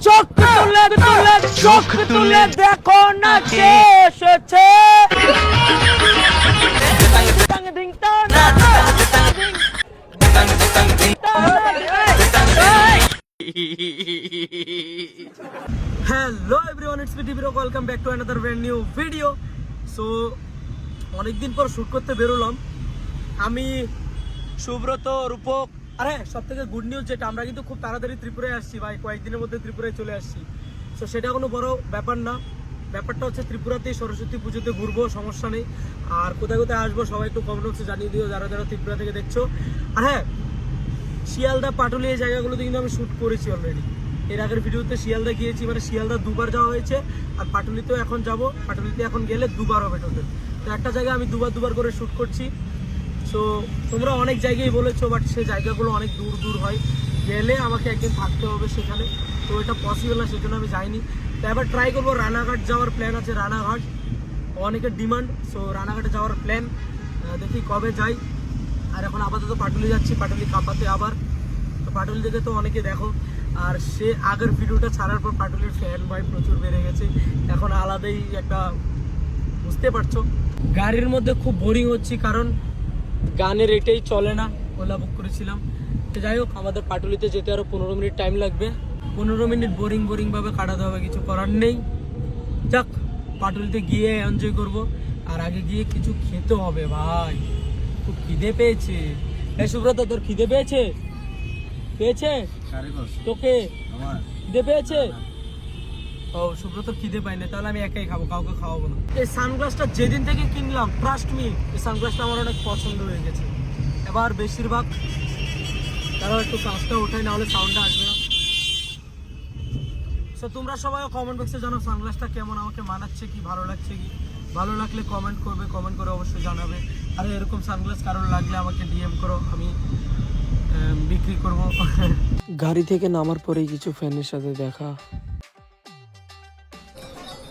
চোখ তুলে দেখো না কে এসেছে। হ্যালো এভরিওয়ান, ইটস মি টিভিরো, welcome back to another brand new video. So অনেকদিন পর শুট করতে বেরোলাম আমি, সুব্রত, রূপক। আরে সব থেকে গুড নিউজ যেটা, আমরা কিন্তু খুব তাড়াতাড়ি ত্রিপুরায় আসছি ভাই, কয়েকদিনের মধ্যে ত্রিপুরায় চলে আসছি। সো সেটা কোনো বড় ব্যাপার না, ব্যাপারটা হচ্ছে ত্রিপুরাতেই সরস্বতী পুজোতে ঘুরবো, সমস্যা নেই। আর কোথায় কোথায় আসবো সবাই একটু কমেন্ট বক্সে জানিয়ে দিও, যারা যারা ত্রিপুরা থেকে দেখছো। আর হ্যাঁ, শিয়ালদা, পাটুলি এই জায়গাগুলোতে কিন্তু আমি শ্যুট করেছি অলরেডি। এর আগের ভিডিওতে শিয়ালদা গিয়েছি, মানে শিয়ালদা দুবার যাওয়া হয়েছে, আর পাটুলিতেও এখন যাব। পাটুলিতে এখন গেলে দুবার হবে টোটাল। তো একটা জায়গায় আমি দুবার করে শ্যুট করছি। সো তোমরা অনেক জায়গায় বলেছো, বাট সেই জায়গাগুলো অনেক দূর দূর হয়, গেলে আমাকে একদিন থাকতে হবে সেখানে। তো এটা পসিবল না, সেজন্য আমি যাইনি। তো এবার ট্রাই করবো, রানাঘাট যাওয়ার প্ল্যান আছে। রানাঘাট অনেকের ডিমান্ড, সো রানাঘাটে যাওয়ার প্ল্যান, দেখি কবে যাই। আর এখন আপাতত পাটুলি যাচ্ছি, পাটুলি কাপাতে আবার। তো পাটুলি থেকে তো অনেকে দেখো, আর সে আগের ভিডিওটা ছাড়ার পর পাটুলির ফ্যান ভাই প্রচুর বেড়ে গেছে। এখন আলাদাই একটা, বুঝতে পারছো। গাড়ির মধ্যে খুব বোরিং হচ্ছি, কারণ গানের এটাই চলে না। ওলা বুক করেছিলাম। তো যাই হোক, আমাদের পাটুলিতে যেতে আরও 15 মিনিট টাইম লাগবে। 15 মিনিট বোরিংভাবে কাটাতে হবে, কিছু করার নেই। যাক, পাটুলিতে গিয়ে এনজয় করব। আর আগে গিয়ে কিছু খেতে হবে ভাই, খুব খিদে পেয়েছে। এই সুব্রত, তোর খিদে পেয়েছে? তোকে খিদে পেয়েছে? ও সুব্রত খিদে পাই না, তাহলে আমি একাই খাবো, কাউকে খাওয়াবো না। এই সানগ্লাসটা যেদিন থেকে কিনলাম, ট্রাস্ট মি, এই সানগ্লাসটা আমার অনেক পছন্দ হয়ে গেছে। এবার বেশিরভাগ তারাও একটু কাজটা ওঠাই, না হলে সাউন্ডটা আসবে না। সো তোমরা সবাই কমেন্ট বক্সে জানো সানগ্লাসটা কেমন, আমাকে মানাচ্ছে কি, ভালো লাগছে কি। ভালো লাগলে কমেন্ট করবে, কমেন্ট করে অবশ্যই জানাবে। আর এরকম সানগ্লাস কারোর লাগলে আমাকে ডিএম করো, আমি বিক্রি করব। গাড়ি থেকে নামার পরেই কিছু ফ্যানের সাথে দেখা।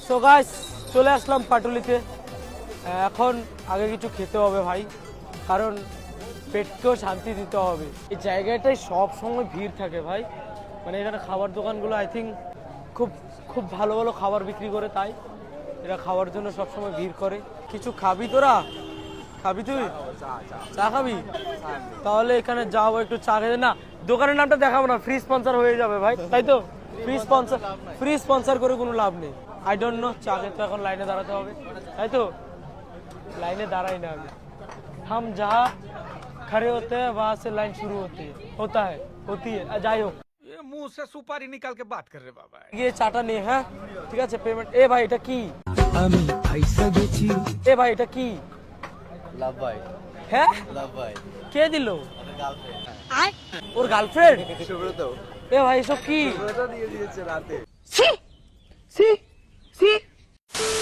সো গাইস, চলে আসলাম পাটুলিতে। এখন আগে কিছু খেতে হবে ভাই, কারণ পেটকেও শান্তি দিতে হবে। এই জায়গাটায় সব সময় ভিড় থাকে ভাই, মানে এখানে খাবার দোকানগুলো আই থিঙ্ক খুব ভালো ভালো খাবার বিক্রি করে, তাই এরা খাওয়ার জন্য সবসময় ভিড় করে। কিছু খাবি তোরা? খাবি তুই? চা খাবি? তাহলে এখানে যাবো, একটু চা খেতে। না, দোকানের নামটা দেখাবো না, ফ্রি স্পন্সর হয়ে যাবে ভাই, তাই তো? ফ্রি স্পন্সর করে কোনো লাভ নেই। আই ডোন্ট নো, চা খেতে এখন লাইনে দাঁড়াতে হবে, তাই তো? লাইনে দাঁড়াই না আমি, हम जहाँ खड़े होते हैं वहां से लाइन शुरू होती है। যাই হোক, ये मुंह से सुपारी निकाल के बात कर रहे बाबा। গিয়ে চাটা নে। হ্যাঁ ঠিক আছে, পেমেন্ট। এ ভাই এটা কি? আমি পয়সা গেছি। এ ভাই এটা কি? লাভ ভাই, হ্যাঁ লাভ ভাই, কে দিল? ওর গার্লফ্রেন্ড? সুব্রত এ ভাই এসব কি? সুব্রত দিয়ে দিয়েছে রাতে।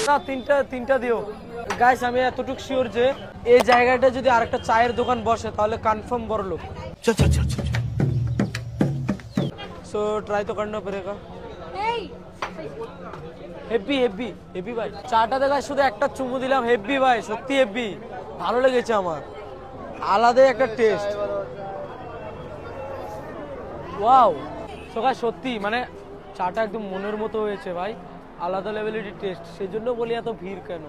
না, তিনটা দিও গাইস। আমি এতটুকু শিওর যে এই জায়গাটা যদি আরেকটা চায়ের দোকান বসে তাহলে কনফার্ম বড় লোক। চল চল চল চল। সো ট্রাই তো করনা পড়েগা। হেভি ভাই, চাটা দেখা শুধু একটা চুমু দিলাম, হেভি ভাই, সত্যি হেভি, ভালো লেগেছে আমার, আলাদাই একটা টেস্ট। ওয়াও। সো গাইস সত্যি মানে চাটা একদম মনের মতো হয়েছে ভাই, আলাদা লেভেলের টেস্ট। সেই জন্য বলি এত ভিড় কেন,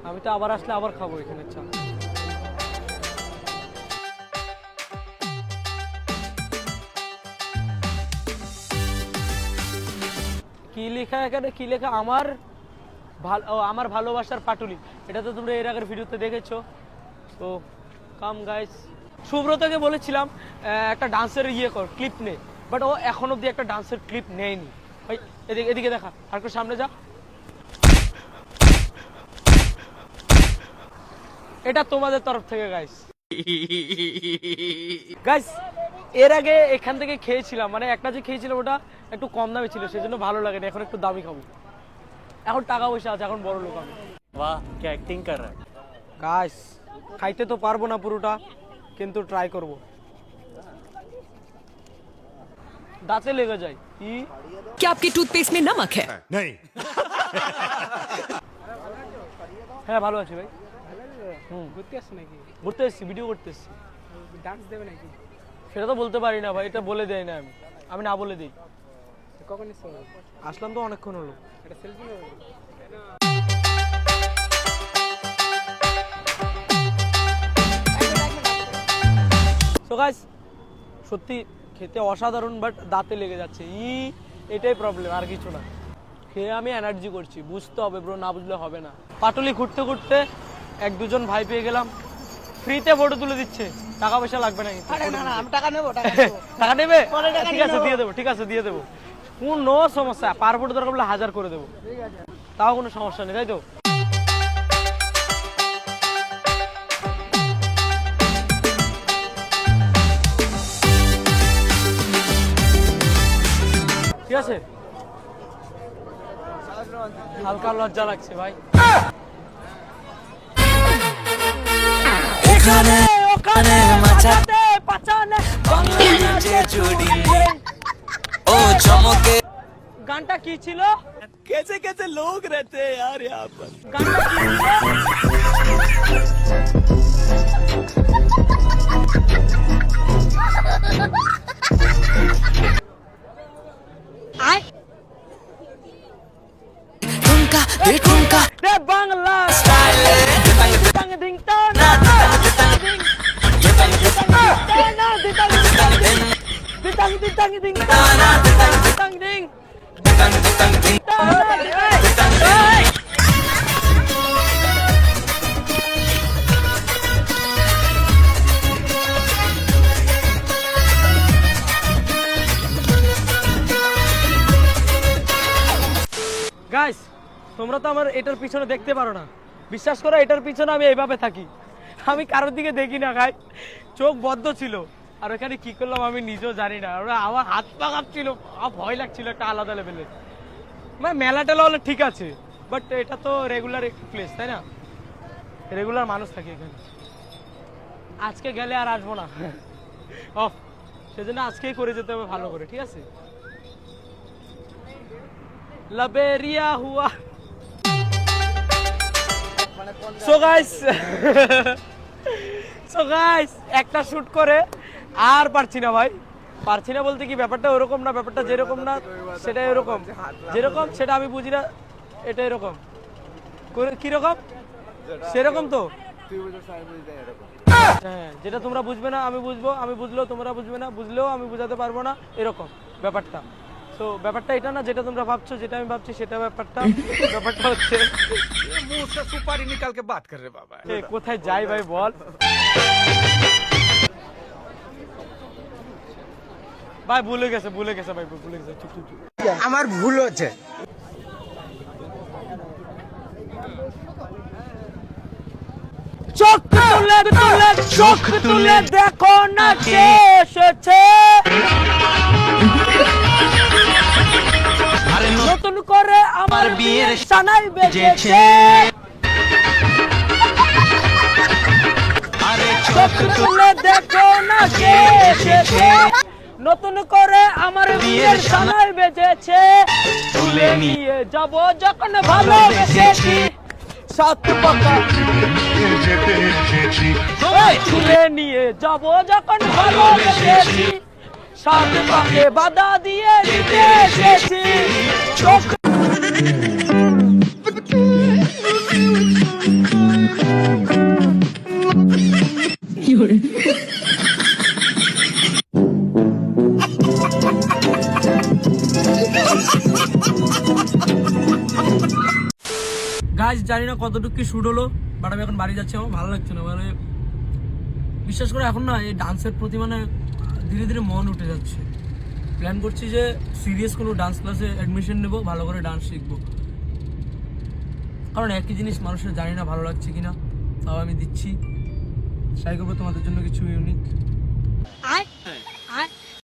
আমি তো আবার আসলে আবার খাবো এখানে চা। কি লেখা এখানে, কি লেখা? আমার ভালোবাসার পাটুলি। এটা তো তোমরা এর আগের ভিডিওতে দেখেছো। তো কাম গাইস, সুব্রতকে বলেছিলাম একটা ডান্সের ক্লিপ নে, বাট ও এখন অব্দি একটা ডান্সের ক্লিপ নেয়নি ভাই। এদিকে দেখা, আর একটু সামনে যা। এটা তোমাদের তরফ থেকে গাইস। এর আগে এখান থেকে খেয়েছিলাম, মানে একটা যে খেয়েছিলাম ওটা একটু কম দামে ছিল, সেজন্য ভালো লাগে না। এখন একটু দামি খাবো, এখন টাকা পয়সা আছে, এখন বড় লোক আমি। वाह क्या एक्टिंग कर रहा है। গাইস খাইতে তো পারবো না পুরোটা, কিন্তু ট্রাই করব। দাঁতে লেগে যায়। क्या आपके टूथपेस्ट में नमक है? नहीं। হ্যাঁ ভালো আছি ভাই। ঘুরতে আসছি নাকি? ঘুরতে এসছি, ভিডিও করতে এসছি। ডান্স দেবে নাকি? সেটা তো বলতে পারি না ভাই, এটা বলে দেয় না, আমি না বলে দিই। আসলাম তো অনেকক্ষণ হলো। সো গাইস, সত্যি খেতে অসাধারণ, বাট দাঁতে লেগে যাচ্ছে। এটাই প্রবলেম, আর কিছু না। খেয়ে আমি এনার্জি করছি, বুঝতে হবে ব্রো, না বুঝলে হবে না। পাটুলি ঘুরতে ঘুরতে এক দুজন ভাই পেয়ে গেলাম, ফ্রিতে ফটো তুলে দিচ্ছে, টাকা পয়সা লাগবে না কিন্তু। টাকা নেবে? ঠিক আছে দিয়ে দেবো, ঠিক আছে দিয়ে দেবো, কোনো সমস্যা। পার ফটো দরকার বলে 1000 করে দেবো, তাও কোনো সমস্যা নেই, তাই তো? ঠিক আছে, হালকা লজ্জা লাগছে ভাই। এখানে ওখানে মাচাতে পাচানে ও চমকে। গানটা কি ছিল? कैसे कैसे लोग रहते हैं यार यहाँ पर। গানটা কি ছিল? রে বাংলা স্টাইলে দিতাং দিং তা না দিতাং দিং দিতাং দিং তা না দিতাং দিং গাইস, তোমরা তো আমার এটার পিছনে দেখতে পারো না, বিশ্বাস করো, এটার পিছনে আমি এইভাবে থাকি, আমি কারোর দিকে দেখি না গাইস, চোখ বদ্ধ ছিল। আর ওখানে কি করলাম আমি নিজেও জানি না, আমার হাত পা কাঁপছিল, ভয় লাগছিল একটা আলাদা লেভেলের। মানে মেলা টেলা হলে ঠিক আছে, বাট এটা তো রেগুলার প্লেস, তাই না? রেগুলার মানুষ থাকে এখানে। আজকে গেলে আর আসবো না, অফ, সেজন্য আজকেই করে যেতে হবে ভালো করে, ঠিক আছে? লাবেরিয়া হুয়া। সো গাইস একটা শুট করে আর পারছি না ভাই, পারছি না বলতে কি, ব্যাপারটা ওরকম না, ব্যাপারটা যেরকম না সেটা এরকম, যেরকম সেটা আমি বুঝি না, এটা এরকম কিরকম সেরকম তো। হ্যাঁ, যেটা তোমরা বুঝবে না আমি বুঝবো, আমি বুঝলেও তোমরা বুঝবে না, বুঝলেও আমি বুঝাতে পারবো না, এরকম ব্যাপারটা। তো ব্যাপারটা এটা না যেটা তোমরা ভাবছো, যেটা আমি ভাবছি সেটা ব্যাপারটা। ব্যাপারটা হচ্ছে मुंह से सुपारी निकाल के बात कर रहे बाबा। কোথায় যাই ভাই বল ভাই, ভুলে গেছে ভাই, ভুলে গেছে, চুপ চুপ চুপ। আমার ভুল হচ্ছে। চোখ তুলে দেখো না কে এসেছে, নতুন করে আমার বিয়ের সানাই বেজেছে। চোখ তুলে দেখো না কে এসেছে, নতুন করে আমার বিয়ের সানাই বেজেছে। তুলে নিয়ে যাব যখন ভালোবেসেছি, সাত পাকা তুলে নিয়ে যাব যখন ভালোবেসেছি, সাত পাকে বাধা দিয়ে দিতে এসেছি। চোখ গাইস, জানি না কতটুকু কি শুট হলো, বাট আমি এখন বাড়ি যাচ্ছি, আমার ভালো লাগছে না। মানে বিশ্বাস করে এখন না এই ডান্সের প্রতি মানে ধীরে ধীরে মন উঠে যাচ্ছে। প্ল্যান করছি যে সিরিয়াস কোনো ডান্স ক্লাসে অ্যাডমিশন নেব, ভালো করে ডান্স শিখবো, কারণ একই জিনিস মানুষের জানি না ভালো লাগছে কিনা, তাও আমি দিচ্ছি, ট্রাই করবো তোমাদের জন্য কিছু ইউনিক।